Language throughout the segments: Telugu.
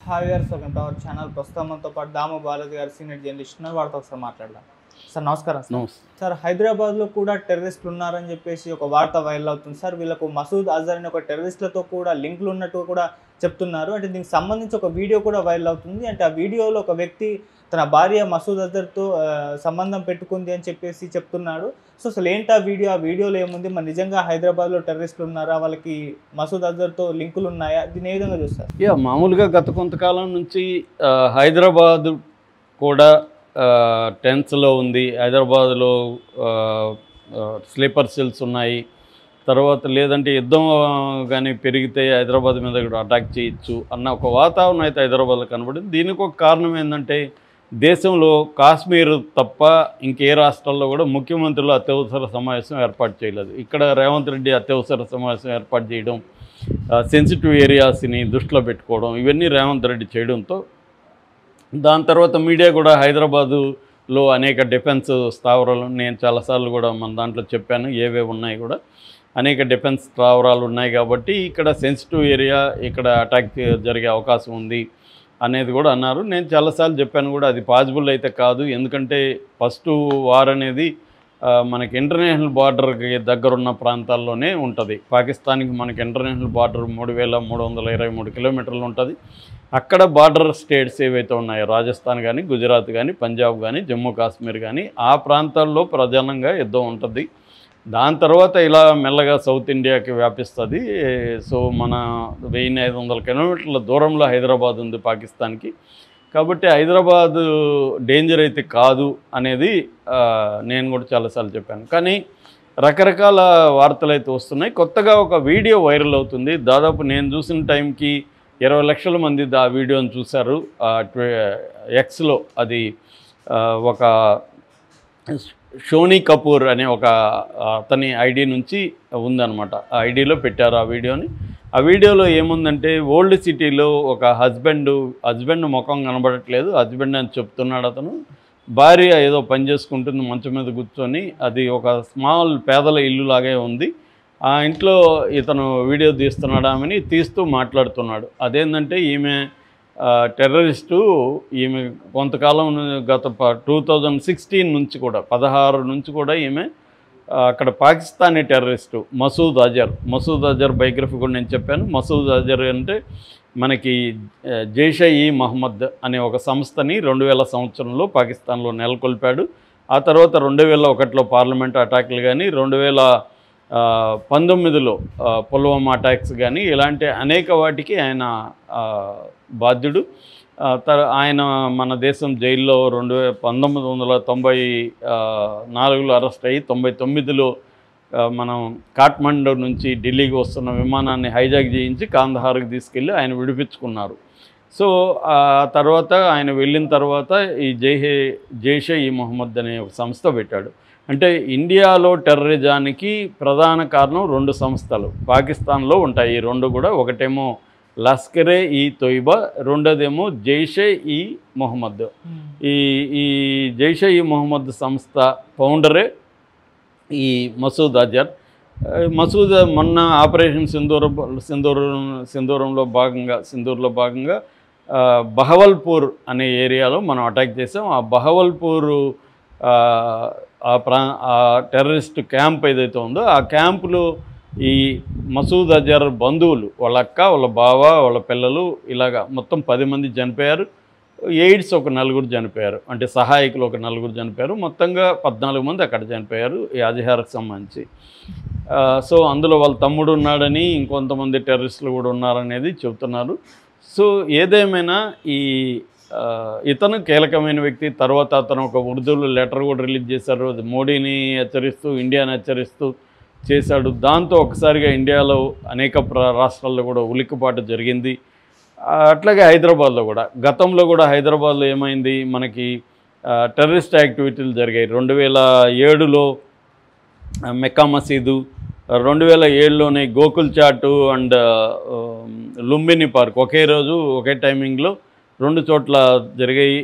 Hi viewers, welcome to our channel. ప్రస్తుతం మనతో పాటు దాము బాలాజీ గారు సీనియర్ జర్నలిస్ట్ ఉన్నారు. వారితో ఒకసారి మాట్లాడదాం. సార్ నమస్కారం. సార్, హైదరాబాద్లో కూడా టెర్రరిస్టులు ఉన్నారని చెప్పేసి ఒక వార్త వైరల్ అవుతుంది సార్. వీళ్ళకు మసూద్ అజర్ అనే ఒక టెర్రరిస్టులతో కూడా లింకులు ఉన్నట్టు కూడా చెప్తున్నారు. అంటే దీనికి సంబంధించి ఒక వీడియో కూడా వైరల్ అవుతుంది. అంటే ఆ వీడియోలో ఒక వ్యక్తి తన భార్య మసూద్ అజర్తో సంబంధం పెట్టుకుంది అని చెప్పేసి చెప్తున్నాడు. సో అసలు ఏంటి ఆ వీడియోలో ఏముంది? మరి నిజంగా హైదరాబాద్లో టెర్రరిస్టులు ఉన్నారా? వాళ్ళకి మసూద్ అజర్తో లింకులు ఉన్నాయా? దీన్ని ఏ విధంగా చూస్తారు? మామూలుగా గత కొంతకాలం నుంచి హైదరాబాద్ కూడా టెన్స్లో ఉంది. హైదరాబాద్లో స్లీపర్ సెల్స్ ఉన్నాయి. తర్వాత లేదంటే యుద్ధం కానీ పెరిగితే హైదరాబాద్ మీద కూడా అటాక్ చేయొచ్చు అన్న ఒక వాతావరణం అయితే హైదరాబాద్లో కనబడింది. దీనికి ఒక కారణం ఏంటంటే, దేశంలో కాశ్మీర్ తప్ప ఇంకే రాష్ట్రాల్లో కూడా ముఖ్యమంత్రులు అత్యవసర సమావేశం ఏర్పాటు చేయలేదు. ఇక్కడ రేవంత్ రెడ్డి అత్యవసర సమావేశం ఏర్పాటు చేయడం, సెన్సిటివ్ ఏరియాస్ని దృష్టిలో పెట్టుకోవడం, ఇవన్నీ రేవంత్ రెడ్డి చేయడంతో దాని తర్వాత మీడియా కూడా హైదరాబాదులో అనేక డిఫెన్స్ స్థావరాలు, నేను చాలాసార్లు కూడా మన దాంట్లో చెప్పాను ఏవేవి ఉన్నాయి కూడా, అనేక డిఫెన్స్ స్థావరాలు ఉన్నాయి కాబట్టి ఇక్కడ సెన్సిటివ్ ఏరియా, ఇక్కడ అటాక్ జరిగే అవకాశం ఉంది అనేది కూడా అన్నారు. నేను చాలాసార్లు చెప్పాను కూడా, అది పాసిబుల్ అయితే కాదు. ఎందుకంటే ఫస్ట్ వార్ అనేది మనకి ఇంటర్నేషనల్ బార్డర్కి దగ్గరున్న ప్రాంతాల్లోనే ఉంటుంది. పాకిస్తాన్కి మనకి ఇంటర్నేషనల్ బార్డర్ 3323 కిలోమీటర్లు ఉంటుంది. అక్కడ బార్డర్ స్టేట్స్ ఏవైతే ఉన్నాయో, రాజస్థాన్ కానీ, గుజరాత్ కానీ, పంజాబ్ కానీ, జమ్మూ కాశ్మీర్ కానీ, ఆ ప్రాంతాల్లో ప్రధానంగా యుద్ధం ఉంటుంది. దాని తర్వాత ఇలా మెల్లగా సౌత్ ఇండియాకి వ్యాపిస్తుంది. సో మన 1500 కిలోమీటర్ల దూరంలో హైదరాబాద్ ఉంది పాకిస్తాన్కి. కాబట్టి హైదరాబాద్ డేంజర్ అయితే కాదు అనేది నేను కూడా చాలాసార్లు చెప్పాను. కానీ రకరకాల వార్తలు అయితే వస్తున్నాయి. కొత్తగా ఒక వీడియో వైరల్ అవుతుంది. దాదాపు నేను చూసిన టైంకి 20 లక్షల మంది ఆ వీడియోని చూశారు. ఎక్స్లో అది ఒక షోనీ కపూర్ అనే ఒక అతని ఐడి నుంచి ఉందన్నమాట. ఆ ఐడిలో పెట్టారు ఆ వీడియోని. ఆ వీడియోలో ఏముందంటే, ఓల్డ్ సిటీలో ఒక హస్బెండ్ ముఖం కనబడట్లేదు, హస్బెండ్ అని చెప్తున్నాడు అతను. భార్య ఏదో పని చేసుకుంటుంది మంచం మీద కూర్చొని. అది ఒక స్మాల్ పేదల ఇల్లు లాగే ఉంది. ఆ ఇంట్లో ఇతను వీడియో తీస్తున్నాడామని తీస్తూ మాట్లాడుతున్నాడు. అదేంటంటే, ఈమె టెర్రరిస్టు. ఈమె కొంతకాలం గత 2016 నుంచి కూడా 16 నుంచి కూడా ఈమె అక్కడ పాకిస్తానీ టెర్రరిస్టు మసూద్ అజర్ బయోగ్రఫీ కూడా నేను చెప్పాను. మసూద్ అజర్ అంటే మనకి జైష్-ఇ-మొహమ్మద్ అనే ఒక సంస్థని 2000 సంవత్సరంలో పాకిస్తాన్లో నెలకొల్పాడు. ఆ తర్వాత 2001లో పార్లమెంట్ అటాక్లు కానీ, 2019లో పుల్వామా అటాక్స్ కానీ, ఇలాంటి అనేక వాటికి ఆయన బాధ్యుడు. ఆయన మన దేశం జైల్లో 1994లో అరెస్ట్ అయ్యి 99లో మనం కాఠ్మండు నుంచి ఢిల్లీకి వస్తున్న విమానాన్ని హైజాక్ చేయించి కాందహార్కి తీసుకెళ్ళి ఆయన విడిపించుకున్నారు. సో ఆ తర్వాత ఆయన వెళ్ళిన తర్వాత ఈ జైష్-ఇ-మొహమ్మద్ అనే ఒక సంస్థ పెట్టాడు. అంటే ఇండియాలో టెర్రరిజానికి ప్రధాన కారణం 2 సంస్థలు పాకిస్తాన్లో ఉంటాయి. ఈ 2 కూడా, ఒకటేమో లష్కర్-ఇ-తోయిబా, రెండోదేమో జైష్-ఇ-మొహమ్మద్. ఈ జైష్-ఇ-మొహమ్మద్ సంస్థ ఫౌండరే ఈ మసూద్ అజర్. మొన్న ఆపరేషన్ సింధూర్లో భాగంగా బహవల్పూర్ అనే ఏరియాలో మనం అటాక్ చేసాం. ఆ బహవల్పూర్ ఆ టెర్రరిస్ట్ క్యాంప్ ఏదైతే ఉందో, ఆ క్యాంపులో ఈ మసూద్ అజర్ బంధువులు, వాళ్ళ అక్క, వాళ్ళ బావ, వాళ్ళ పిల్లలు, ఇలాగా మొత్తం 10 మంది చనిపోయారు. ఎయిడ్స్ ఒక 4 చనిపోయారు. అంటే సహాయకులు ఒక 4 చనిపోయారు. మొత్తంగా 14 మంది అక్కడ చనిపోయారు ఈ అజహార్కి సంబంధించి. సో అందులో వాళ్ళ తమ్ముడు ఉన్నాడని, ఇంకొంతమంది టెర్రరిస్టులు కూడా ఉన్నారనేది చెబుతున్నారు. సో ఏదేమైనా ఇతను కీలకమైన వ్యక్తి. తర్వాత అతను ఒక ఉర్దూలో లెటర్ కూడా రిలీజ్ చేశారు. అది మోడీని హెచ్చరిస్తూ, ఇండియాని హెచ్చరిస్తూ చేశాడు. దాంతో ఒకసారిగా ఇండియాలో అనేక రాష్ట్రాల్లో కూడా ఉలిక్కిపాటు జరిగింది. అట్లాగే హైదరాబాద్లో కూడా, గతంలో కూడా హైదరాబాద్లో ఏమైంది, మనకి టెర్రరిస్ట్ యాక్టివిటీలు జరిగాయి. 2007లో మెక్కా మసీదు, 2007లోనే గోకుల్ చాటు అండ్ లుంబిని పార్క్ ఒకే రోజు ఒకే టైమింగ్లో 2 చోట్ల జరిగాయి.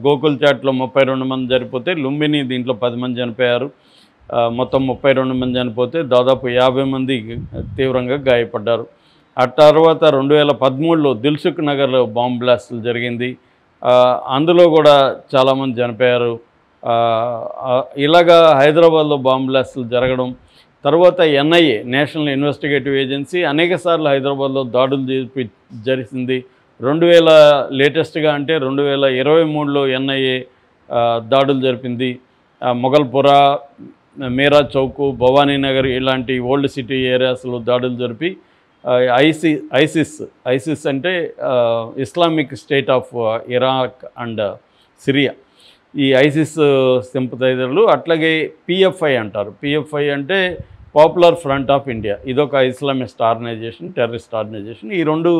గోకుల్ చాట్లో 32 మంది చనిపోతే, లుంబిని దీంట్లో 10 మంది చనిపోయారు. మొత్తం 32 మంది చనిపోతే దాదాపు 50 మంది తీవ్రంగా గాయపడ్డారు. ఆ తర్వాత 2013లో దిల్సుఖ్ నగర్లో బాంబ్ బ్లాస్టులు జరిగింది. అందులో కూడా చాలామంది చనిపోయారు. ఇలాగా హైదరాబాద్లో బాంబ్ బ్లాస్టులు జరగడం, తర్వాత ఎన్ఐఏ నేషనల్ ఇన్వెస్టిగేటివ్ ఏజెన్సీ అనేకసార్లు హైదరాబాద్లో దాడులు జరిగింది. లేటెస్ట్గా అంటే 2023లో ఎన్ఐఏ దాడులు జరిపింది. మొగల్పురా, మీరా చౌక్, భవానీనగర్ ఇలాంటి ఓల్డ్ సిటీ ఏరియాస్లో దాడులు జరిపి ఐసిస్ అంటే Islamic state of Iraq and Syria, ఈ ఐసిస్ సింపథైజర్లు, అట్లాగే పిఎఫ్ఐ అంటారు. పిఎఫ్ఐ అంటే పాపులర్ ఫ్రంట్ ఆఫ్ ఇండియా, ఇదొక ఇస్లామిస్ట్ ఆర్గనైజేషన్, టెర్రరిస్ట్ ఆర్గనైజేషన్. ఈ రెండు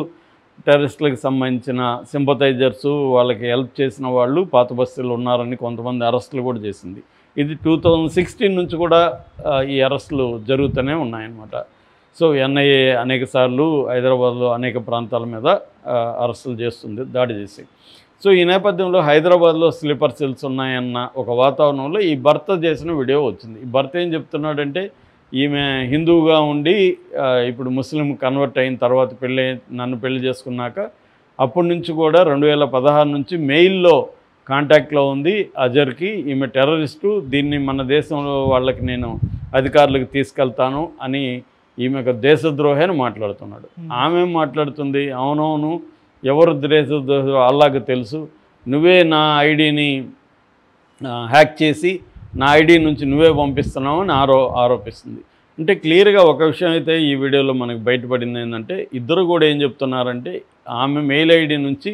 టెర్రరిస్టులకు సంబంధించిన సింపథైజర్సు, వాళ్ళకి హెల్ప్ చేసిన వాళ్ళు పాత బస్తీలు ఉన్నారని కొంతమంది అరెస్టులు కూడా చేసింది. ఇది 2016 నుంచి కూడా ఈ అరెస్టులు జరుగుతూనే ఉన్నాయన్నమాట. సో ఎన్ఐఏ అనేకసార్లు హైదరాబాద్లో అనేక ప్రాంతాల మీద అరెస్టులు చేస్తుంది, దాడి చేసి. సో ఈ నేపథ్యంలో హైదరాబాద్లో స్లీపర్ సెల్స్ ఉన్నాయన్న ఒక వాతావరణంలో ఈ భర్త చేసిన వీడియో వచ్చింది. ఈ భర్త ఏం చెప్తున్నాడంటే, ఈమె హిందువుగా ఉండి ఇప్పుడు ముస్లిం కన్వర్ట్ అయిన తర్వాత నన్ను పెళ్లి చేసుకున్నాక అప్పటి నుంచి కూడా 2016 నుంచి మెయిల్లో కాంటాక్ట్లో ఉంది అజర్కి. ఈమె టెర్రరిస్టు, దీన్ని మన దేశంలో వాళ్ళకి నేను అధికారులకు తీసుకెళ్తాను అని ఈమె ఒక దేశద్రోహి అని మాట్లాడుతున్నాడు. ఆమె మాట్లాడుతుంది, అవునవును, ఎవరు దేశద్రోహి అల్లాకు తెలుసు, నువ్వే నా ఐడిని హ్యాక్ చేసి నా ఐడి నుంచి నువ్వే పంపిస్తున్నావు అని ఆరోపిస్తుంది. అంటే క్లియర్గా ఒక విషయం అయితే ఈ వీడియోలో మనకు బయటపడింది ఏంటంటే, ఇద్దరు కూడా ఏం చెప్తున్నారంటే, ఆమె మెయిల్ ఐడి నుంచి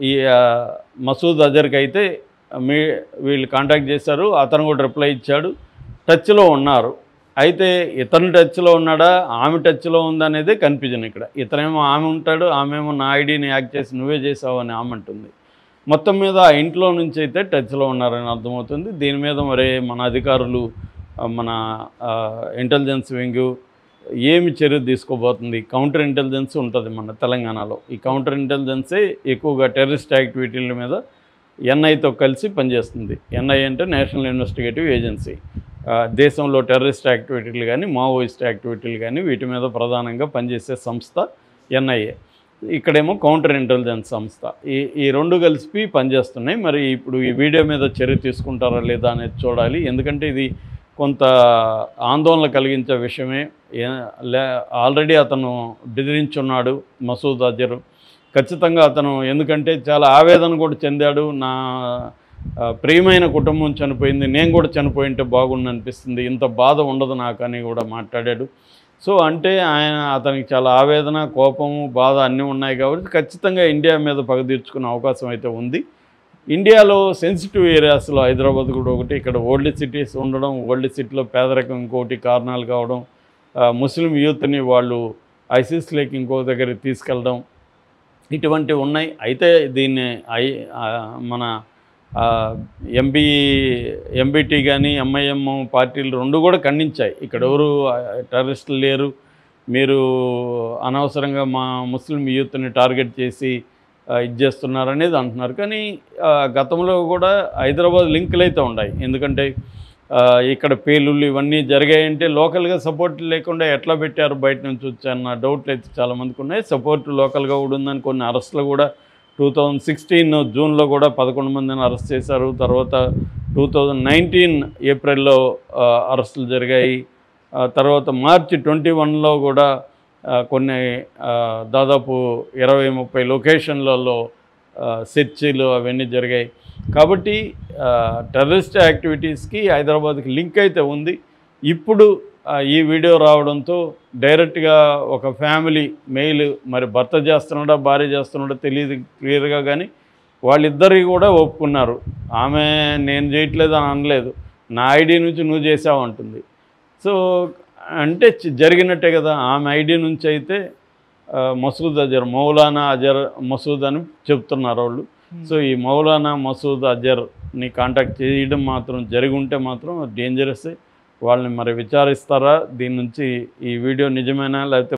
ఈ మసూద్ అజర్కి అయితే వీళ్ళు కాంటాక్ట్ చేశారు, అతను కూడా రిప్లై ఇచ్చాడు, టచ్లో ఉన్నారు. అయితే ఇతను టచ్లో ఉన్నాడా, ఆమె టచ్లో ఉందనేదే కన్ఫ్యూజన్ ఇక్కడ. ఇతనేమో ఆమె ఉంటాడు, ఆమెమో నా ఐడిని హ్యాక్ చేసి నువ్వే చేసావు అని ఆమె అంటుంది. మొత్తం మీద ఆ ఇంట్లో నుంచి అయితే టచ్లో ఉన్నారని అర్థమవుతుంది. దీని మీద మరి మన అధికారులు, మన ఇంటెలిజెన్స్ వింగు ఏమి చర్య తీసుకోబోతుంది? కౌంటర్ ఇంటెలిజెన్స్ ఉంటుంది మన తెలంగాణలో. ఈ కౌంటర్ ఇంటెలిజెన్సే ఎక్కువగా టెర్రరిస్ట్ యాక్టివిటీల మీద ఎన్ఐతో కలిసి పనిచేస్తుంది. ఎన్ఐ అంటే నేషనల్ ఇన్వెస్టిగేటివ్ ఏజెన్సీ. దేశంలో టెర్రరిస్ట్ యాక్టివిటీలు కానీ, మావోయిస్ట్ యాక్టివిటీలు కానీ వీటి మీద ప్రధానంగా పనిచేసే సంస్థ ఎన్ఐఏ. ఇక్కడేమో కౌంటర్ ఇంటెలిజెన్స్ సంస్థ. ఈ రెండు కలిసి పనిచేస్తున్నాయి. మరి ఇప్పుడు ఈ వీడియో మీద చర్య తీసుకుంటారా లేదా అనేది చూడాలి. ఎందుకంటే ఇది కొంత ఆందోళన కలిగించే విషయమే. ఆల్రెడీ అతను బెదిరించున్నాడు మసూద్ అజర్. ఖచ్చితంగా అతను, ఎందుకంటే చాలా ఆవేదన కూడా చెందాడు. నా ప్రియమైన కుటుంబం చనిపోయింది, నేను కూడా చనిపోయింటే బాగుండు అనిపిస్తుంది, ఇంత బాధ ఉండదు నాకు అని కూడా మాట్లాడాడు. సో అంటే అతనికి చాలా ఆవేదన, కోపము, బాధ అన్నీ ఉన్నాయి కాబట్టి ఖచ్చితంగా ఇండియా మీద పగ తీర్చుకునే అవకాశం అయితే ఉంది. ఇండియాలో సెన్సిటివ్ ఏరియాస్లో హైదరాబాద్ కూడా ఒకటి. ఇక్కడ ఓల్డ్ సిటీస్ ఉండడం, ఓల్డ్ సిటీలో పేదరికం ఇంకోటి కారణాలు కావడం, ముస్లిం యూత్ని వాళ్ళు ఐసిస్లోకి ఇంకో దగ్గరికి తీసుకెళ్ళడం, ఇటువంటివి ఉన్నాయి. అయితే దీన్ని మన ఎంబీటీ కానీ ఎంఐఎం పార్టీలు రెండు కూడా ఖండించాయి. ఇక్కడ ఎవరు టెర్రరిస్టులు లేరు, మీరు అనవసరంగా మా ముస్లిం యూత్ని టార్గెట్ చేసి ఇది చేస్తున్నారనేది అంటున్నారు. కానీ గతంలో కూడా హైదరాబాద్ లింకులు అయితే ఉన్నాయి. ఎందుకంటే ఇక్కడ పేలుళ్ళు ఇవన్నీ జరిగాయంటే లోకల్గా సపోర్ట్ లేకుండా ఎట్లా పెట్టారు, బయట నుంచి వచ్చారన్న డౌట్లు అయితే చాలామందికి ఉన్నాయి. సపోర్ట్ లోకల్గా కూడా ఉందని కొన్ని అరెస్టులు కూడా 2016 జూన్లో కూడా 11 మందిని అరెస్ట్ చేశారు. తర్వాత 2019 ఏప్రిల్లో అరెస్టులు జరిగాయి. తర్వాత మార్చి 21లో కూడా కొన్ని దాదాపు 20-30 లొకేషన్లలో సెర్చ్లు అవన్నీ జరిగాయి. కాబట్టి టెర్రరిస్ట్ యాక్టివిటీస్కి హైదరాబాద్కి లింక్ అయితే ఉంది. ఇప్పుడు ఈ వీడియో రావడంతో డైరెక్ట్గా ఒక ఫ్యామిలీ మెయిల్, మరి భర్త చేస్తున్నాడా భార్య చేస్తున్నాడా తెలియదు క్లియర్గా, కానీ వాళ్ళిద్దరికి కూడా ఒప్పుకున్నారు. ఆమె నేను చేయట్లేదు అని అనలేదు, నా ఐడి నుంచి నువ్వు చేసావు అంటుంది. సో అంటే జరిగినట్టే కదా. ఆమె ఐడి నుంచి అయితే మసూద్ అజర్, మౌలానా అజర్ మసూద్ అని చెప్తున్నారు వాళ్ళు. సో ఈ మౌలానా మసూద్ అజర్ని కాంటాక్ట్ చేయడం మాత్రం జరిగి ఉంటే మాత్రం డేంజరస్. వాళ్ళని మరి విచారిస్తారా, దీని నుంచి ఈ వీడియో నిజమేనా లేకపోతే